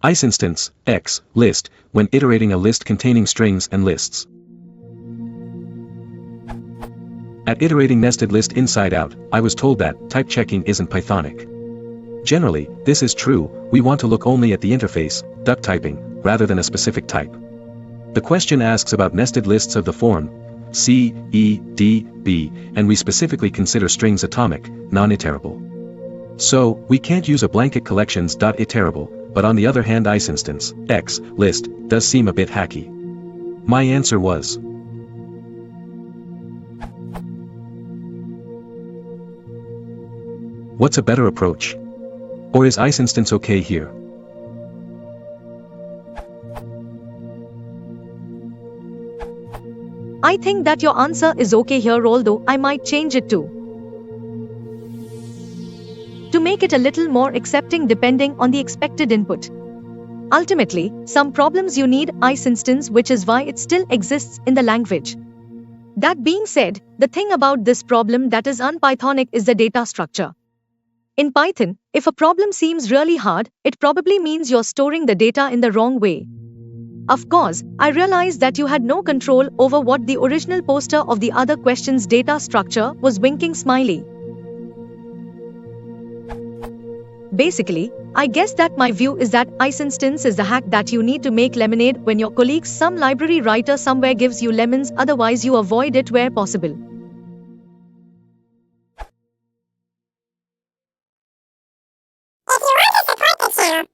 Isinstance, X, list, when iterating a list containing strings and lists. At iterating nested list inside out, I was told that type checking isn't Pythonic. Generally, this is true, we want to look only at the interface, duck typing, rather than a specific type. The question asks about nested lists of the form C, E, D, B, and we specifically consider strings atomic, non-iterable. So, we can't use a blanket collections.iterable, but on the other hand Isinstance, X, list, does seem a bit hacky. My answer was, what's a better approach? Or is Isinstance okay here? I think that your answer is okay here, although I might change it too, to make it a little more accepting depending on the expected input. Ultimately, some problems you need Isinstance, which is why it still exists in the language. That being said, the thing about this problem that is unPythonic is the data structure. In Python, if a problem seems really hard, it probably means you're storing the data in the wrong way. Of course, I realized that you had no control over what the original poster of the other question's data structure was, winking smiley. Basically, I guess that my view is that Isinstance is the hack that you need to make lemonade when your colleagues, some library writer somewhere gives you lemons, otherwise you avoid it where possible. If you want to support the channel,